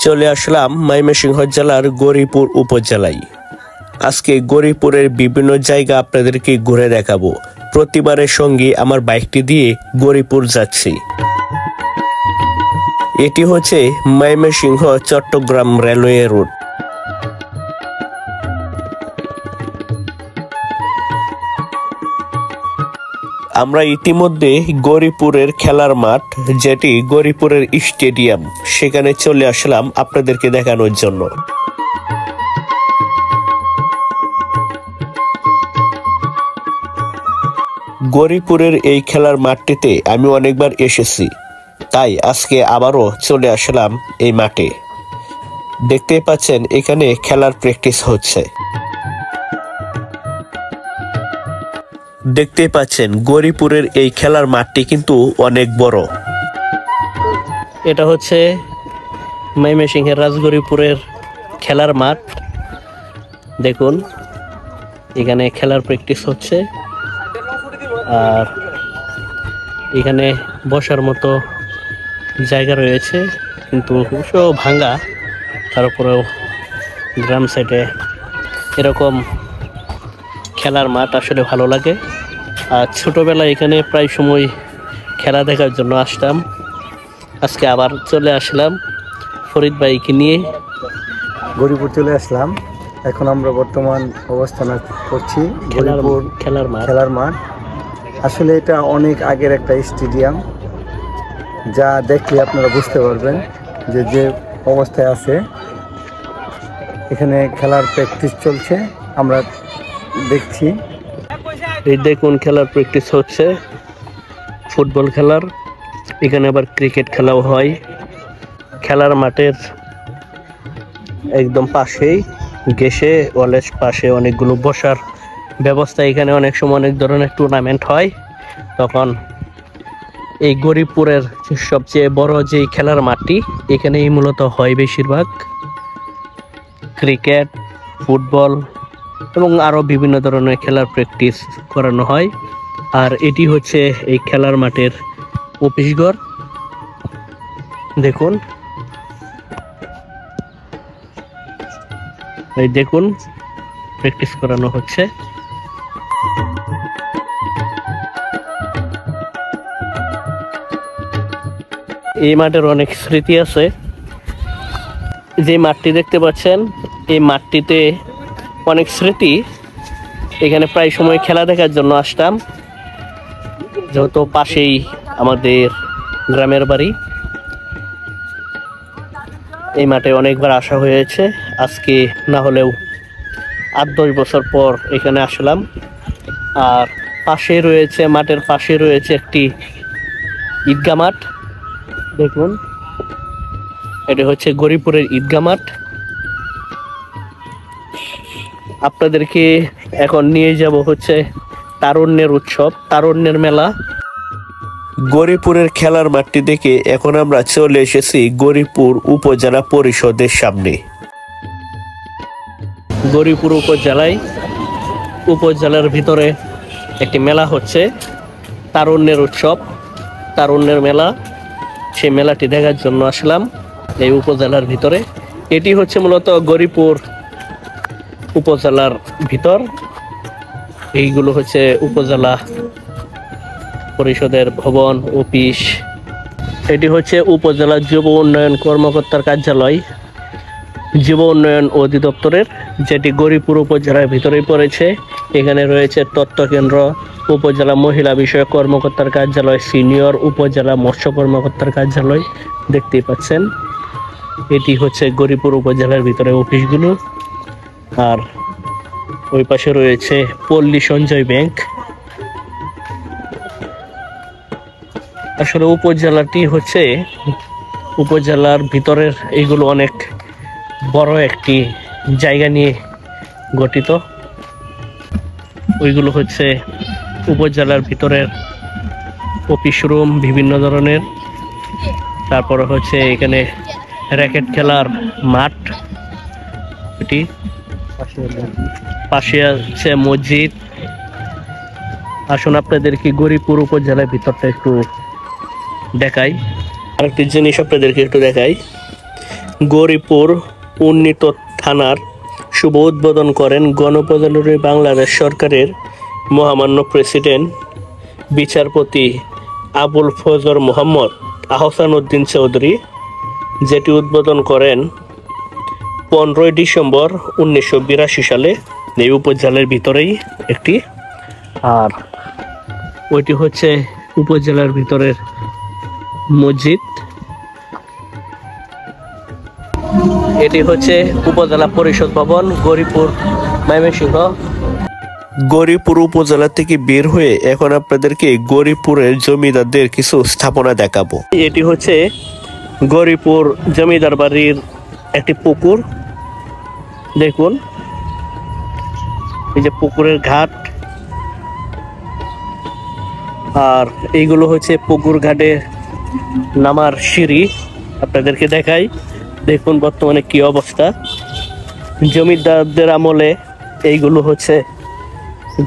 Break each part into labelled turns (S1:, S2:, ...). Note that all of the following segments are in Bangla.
S1: চলে আসলাম ময়মনসিংহ জেলার গৌরীপুর উপজেলায়। আজকে গৌরীপুরের বিভিন্ন জায়গা আপনাদেরকে ঘুরে দেখাবো। প্রতিবারের সঙ্গে আমার বাইকটি দিয়ে গৌরীপুর যাচ্ছি। এটি হচ্ছে ময়মনসিংহ চট্টগ্রাম রেলওয়ে রুট। আমরা ইতিমধ্যে গৌরীপুরের খেলার মাঠ, যেটি গৌরীপুরের স্টেডিয়াম, সেখানে চলে আসলাম আপনাদেরকে দেখানোর জন্য। গৌরীপুরের এই খেলার মাঠটিতে আমি অনেকবার এসেছি, তাই আজকে আবারও চলে আসলাম এই মাঠে। দেখতে পাচ্ছেন এখানে খেলার প্র্যাকটিস হচ্ছে। দেখতে পাচ্ছেন গৌরীপুরের এই খেলার মাঠটি কিন্তু অনেক বড়। এটা হচ্ছে ময়মনসিংহের রাজগৌরীপুরের খেলার মাঠ। দেখুন এখানে খেলার প্র্যাকটিস হচ্ছে, আর এখানে বসার মতো জায়গা রয়েছে, কিন্তু সব ভাঙ্গা। তারপরেও গ্রাম সাইডে এরকম খেলার মাঠ আসলে ভালো লাগে। আর ছোটোবেলায় এখানে প্রায় সময় খেলা দেখার জন্য আসতাম। আজকে আবার চলে আসলাম ফরিদ ভাইকে নিয়ে।
S2: গৌরীপুর চলে আসলাম। এখন আমরা বর্তমান অবস্থান করছি গৌরীপুর খেলার মাঠ। আসলে এটা অনেক আগের একটা স্টেডিয়াম, যা দেখলে আপনারা বুঝতে পারবেন যে অবস্থায় আছে। এখানে খেলার প্র্যাকটিস চলছে, আমরা দেখছি।
S1: এই দেখুন খেলার প্র্যাকটিস হচ্ছে, ফুটবল খেলার। এখানে আবার ক্রিকেট খেলাও হয়। খেলার মাঠের একদম পাশেই ঘেঁষে ওয়ালের পাশে অনেকগুলো বসার ব্যবস্থা। এখানে অনেক সময় অনেক ধরনের টুর্নামেন্ট হয়, তখন এই গৌরীপুরের সবচেয়ে বড় যে খেলার মাঠটি, এখানেই মূলত হয় বেশিরভাগ ক্রিকেট, ফুটবল এবং আরও বিভিন্ন ধরনের খেলার প্র্যাকটিস করানো হয়। আর এটি হচ্ছে এই খেলার মাঠের অফিসঘর। দেখুন এই দেখুন প্র্যাকটিস করানো হচ্ছে। এই মাঠের অনেক স্মৃতি আছে। যে মাঠটি দেখতে পাচ্ছেন, এই মাঠটিতে অনেক স্মৃতি। এখানে প্রায় সময় খেলা দেখার জন্য আসতাম, যেহেতু পাশেই আমাদের গ্রামের বাড়ি। এই মাঠে অনেকবার আসা হয়েছে, আজকে না হলেও 8-10 বছর পর এখানে আসলাম। আর পাশে রয়েছে, মাঠের পাশে রয়েছে একটি ঈদগাহ মাঠ। দেখুন এটি হচ্ছে গৌরীপুরের ঈদগাহ মাঠ। আপনাদেরকে এখন নিয়ে যাব হচ্ছে তারুণ্যের উৎসব, তারুণ্যের মেলা। গৌরীপুরের খেলার মাঠটি দেখে এখন আমরা চলে এসেছি গৌরীপুর উপজেলা পরিষদের সামনে। গৌরীপুর উপজেলার ভিতরে একটি মেলা হচ্ছে, তারুণ্যের উৎসব, তারুণ্যের মেলা। সেই মেলাটি দেখার জন্য আসলাম এই উপজেলার ভিতরে। এটি হচ্ছে মূলত গৌরীপুর উপজেলার ভিতর। এইগুলো হচ্ছে উপজেলা পরিষদের ভবন, অফিস। এটি হচ্ছে উপজেলা যুব উন্নয়ন কর্মকর্তার কার্যালয়, যুব উন্নয়ন অধিদপ্তরের, যেটি গৌরীপুর উপজেলার ভিতরেই পড়েছে। এখানে রয়েছে তথ্য কেন্দ্র, উপজেলা মহিলা বিষয়ক কর্মকর্তার কার্যালয়, সিনিয়র উপজেলা মৎস্য কর্মকর্তার কার্যালয়। দেখতেই পাচ্ছেন এটি হচ্ছে গৌরীপুর উপজেলার ভিতরে অফিসগুলো। আর ওই পাশে রয়েছে পল্লী সঞ্চয় ব্যাংক। আসলে উপজেলাটি হচ্ছে উপজেলার ভিতরের, এইগুলো অনেক বড় একটি জায়গা নিয়ে গঠিত। ওইগুলো হচ্ছে উপজেলার ভিতরের অফিস রুম বিভিন্ন ধরনের। তারপরে হচ্ছে এখানে র্যাকেট খেলার মাঠ, এটি পাশে আছে মসজিদ। আসুন আপনাদেরকে গৌরীপুর উপজেলার ভিতরটা একটু দেখাই। আরেকটি জিনিস আপনাদেরকে একটু দেখাই, গৌরীপুর উন্নীত থানার শুভ উদ্বোধন করেন গণপ্রজাতন্ত্রী বাংলাদেশ সরকারের মহামান্য প্রেসিডেন্ট বিচারপতি আবুল ফজর মোহাম্মদ আহসান উদ্দিন চৌধুরী, যেটি উদ্বোধন করেন 15 ডিসেম্বর 1982 সালে এই উপজেলার ভিতরেই একটি। আর ওইটি হচ্ছে উপজেলার ভিতরের মসজিদ। এটি হচ্ছে উপজেলা পরিষদ ভবন, গৌরীপুর, ময়মনসিংহ। গৌরীপুর উপজেলা থেকে বের হয়ে এখন আপনাদেরকে গৌরীপুরের জমিদারদের কিছু স্থাপনা দেখাবো। এটি হচ্ছে গৌরীপুর জমিদার বাড়ির একটি পুকুর। দেখুন, এই যে পুকুরের ঘাট, আর এইগুলো হচ্ছে পুকুর ঘাটে নামার সিঁড়ি। আপনাদেরকে দেখাই, দেখুন বর্তমানে কি অবস্থা। জমিদারদের আমলে এইগুলো হচ্ছে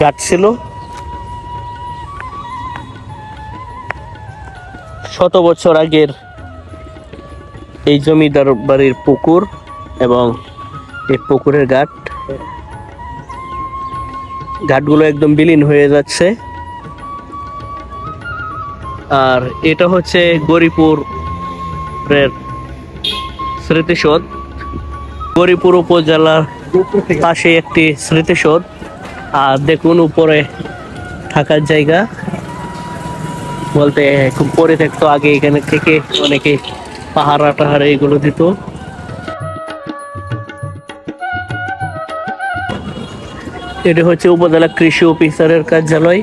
S1: ঘাট ছিল। শত বছর আগের এই জমিদার বাড়ির পুকুর এবং এই পুকুরের ঘাটগুলো একদম বিলীন হয়ে যাচ্ছে। আর এটা হচ্ছে গৌরীপুরের স্মৃতিসৌধ। গৌরীপুর উপজেলার পাশে একটি স্মৃতিসৌধ। আর দেখুন উপরে থাকার জায়গা বলতে খুব পরিত্যক্ত। আগে এখানে থেকে অনেকে পাহাড়া টাহাড়া এগুলো দিত। এটি হচ্ছে উপজেলা কৃষি অফিসারের কার্যালয়।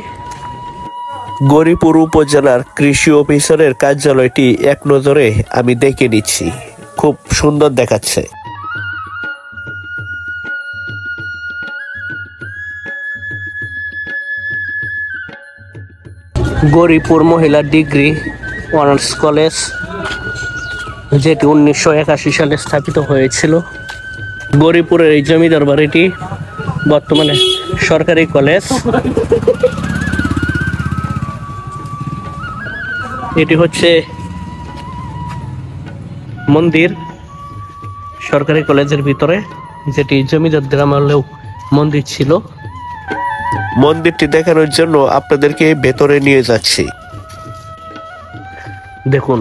S1: গৌরীপুর উপজেলার কৃষি অফিসারের কার্যালয়টি এক নজরে আমি দেখে নিচ্ছি, খুব সুন্দর দেখাচ্ছে। গৌরীপুর মহিলা ডিগ্রি অনার্স কলেজ, যেটি 1981 সালে স্থাপিত হয়েছিল। গৌরীপুরের এই জমিদার বাড়িটি বর্তমানে সরকারি কলেজ। এটি হচ্ছে মন্দির সরকারি কলেজের ভিতরে, যেটি জমিদারদের আমলেও মন্দির ছিল। মন্দিরটি দেখানোর জন্য আপনাদেরকে ভেতরে নিয়ে যাচ্ছি। দেখুন,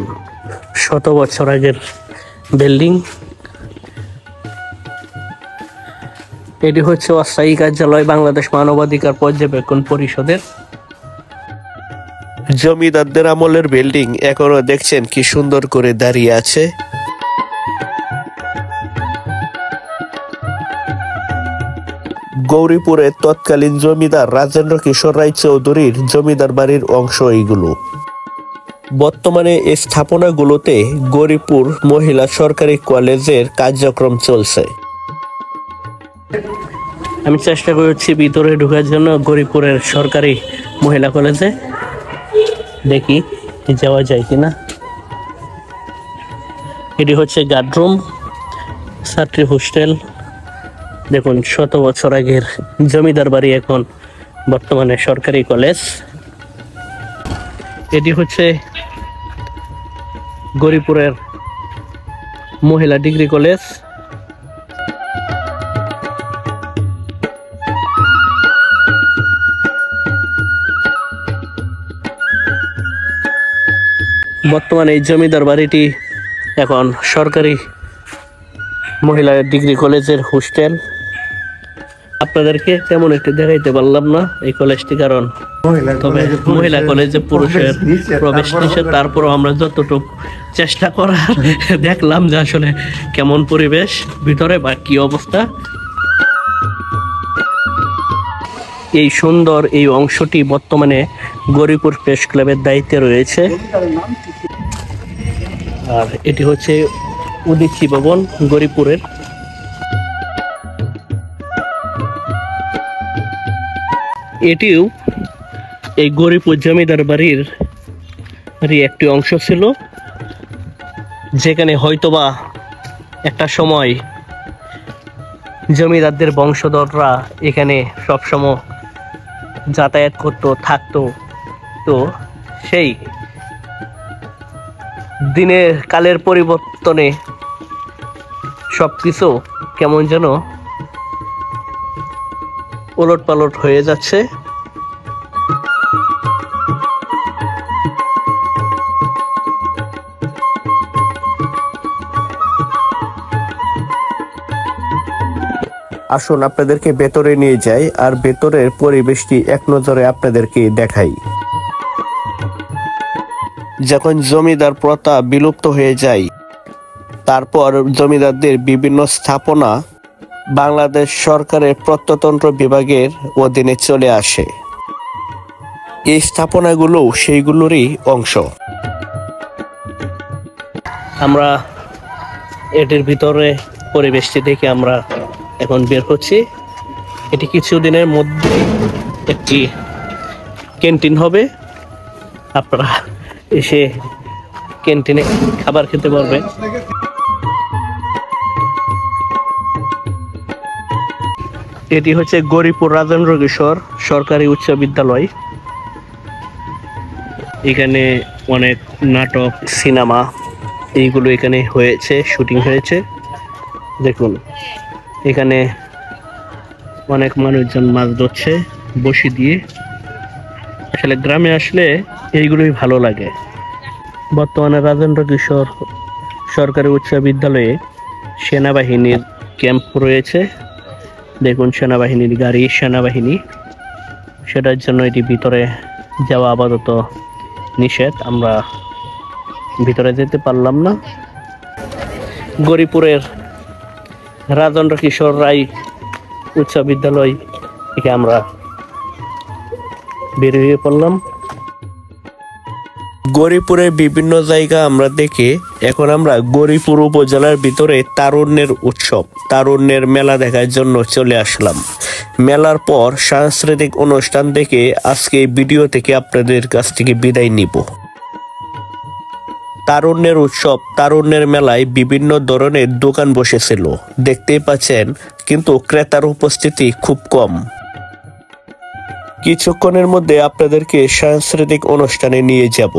S1: শত বছর আগের বিল্ডিং। এটি হচ্ছে অস্থায়ী কার্যালয় বাংলাদেশ মানবাধিকার পর্যবেক্ষণ পরিষদের। জমিদারদের আমলের বিল্ডিং এখনো দেখছেন কি সুন্দর করে দাঁড়িয়ে আছে। গৌরীপুরের তৎকালীন জমিদার রাজেন্দ্র কিশোর রায় চৌধুরীর জমিদার বাড়ির অংশ এইগুলো। বর্তমানে এই স্থাপনাগুলোতে গৌরীপুর মহিলা সরকারি কলেজের কার্যক্রম চলছে। আমি চেষ্টা করছি ভিতরে ঢোকার জন্য গৌরীপুরের সরকারি মহিলা কলেজে, দেখি যাওয়া যায় কিনা। এটি হচ্ছে গার্ডরুম, ছাত্রী হোস্টেল। দেখুন, শত বছর আগের জমিদার বাড়ি এখন বর্তমানে সরকারি কলেজ। এটি হচ্ছে গৌরীপুরের মহিলা ডিগ্রি কলেজ। বর্তমানে এই জমিদার বাড়িটি এখন সরকারি মহিলা ডিগ্রি কলেজের হোস্টেল। আপনাদেরকে তেমন একটু দেখাইতে পারলাম না এই কলেজটি, কারণ তবে মহিলা কলেজে পুরুষের প্রবেশ নিষেধ। তারপরও আমরা যতটুকু চেষ্টা করার দেখলাম যে আসলে কেমন পরিবেশ ভিতরে বা কি অবস্থা। এই সুন্দর এই অংশটি বর্তমানে গৌরীপুর প্রেস ক্লাবের দায়িত্বে রয়েছে। আর এটি হচ্ছে উদীচী ভবন গৌরীপুরের। এটিও এই গৌরীপুর জমিদার বাড়ির একটি অংশ ছিল, যেখানে হয়তোবা একটা সময় জমিদারদের বংশধররা এখানে সবসময় যাতায়াত করতো, থাকতো। তো সেই দিনের কালের পরিবর্তনে সবকিছু কেমন যেন উলট পালট হয়ে যাচ্ছে।
S3: আসুন আপনাদেরকে ভেতরে নিয়ে যাই আর ভেতরের পরিবেশটি এক নজরে আপনাদেরকে দেখাই। যখন জমিদার প্রথা বিলুপ্ত হয়ে যায়, তারপর জমিদারদের বিভিন্ন স্থাপনা বাংলাদেশ সরকারের প্রত্নতন্ত্র বিভাগের অধীনে চলে আসে। এই স্থাপনাগুলো সেইগুলোরই অংশ।
S1: আমরা এটির ভিতরে পরিবেশটি দেখে আমরা এখন বের হচ্ছি। এটি কিছুদিনের মধ্যে একটি ক্যান্টিন হবে, আপনারা এসে ক্যান্টিনে খাবার খেতে পারবেন। এটি হচ্ছে গরিপুর রাজেন্দ্র কিশোর সরকারি উচ্চ বিদ্যালয়। এখানে অনেক নাটক, সিনেমা এইগুলো এখানে হয়েছে, শুটিং হয়েছে। দেখুন এখানে অনেক মানুষজন মাছ ধরছে বসি দিয়ে। আসলে গ্রামে আসলে এইগুলোই ভালো লাগে। বর্তমানে রাজেন্দ্র কিশোর সরকারি উচ্চ বিদ্যালয়ে সেনাবাহিনীর ক্যাম্প রয়েছে। দেখুন সেনাবাহিনীর গাড়ি, সেনাবাহিনী, সেটার জন্য এটি ভিতরে যাওয়া আপাতত নিষেধ, আমরা ভিতরে যেতে পারলাম না। গরিপুরের রাজেন্দ্র কিশোর রায় উচ্চ বিদ্যালয় থেকে আমরা বের হয়ে পড়লাম।
S3: গরিপুরের বিভিন্ন জায়গা আমরা দেখে এখন আমরা গরিপুর উপজেলার ভিতরে তারুণ্যের উৎসব, তারুণ্যের মেলা দেখার জন্য চলে আসলাম। মেলার পর সাংস্কৃতিক অনুষ্ঠান দেখে আজকে এই ভিডিও থেকে আপনাদের কাছ থেকে বিদায় নিব। তারুণ্যের উৎসব, তারুণ্যের মেলায় বিভিন্ন ধরনের দোকান বসেছিল, দেখতেই পাচ্ছেন, কিন্তু ক্রেতার উপস্থিতি খুব কম। কিছুক্ষণের মধ্যে আপনাদেরকে সাংস্কৃতিক অনুষ্ঠানে নিয়ে যাব।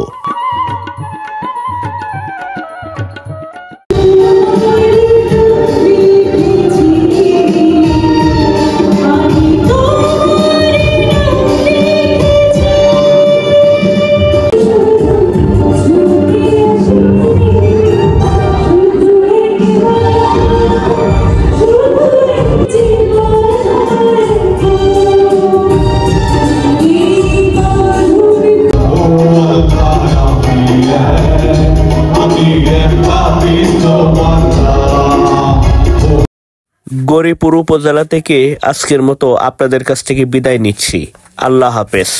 S3: গরিপুর উপজেলা থেকে আজকের মতো আপনাদের কাছ থেকে বিদায় নিচ্ছি। আল্লাহ হাফেজ।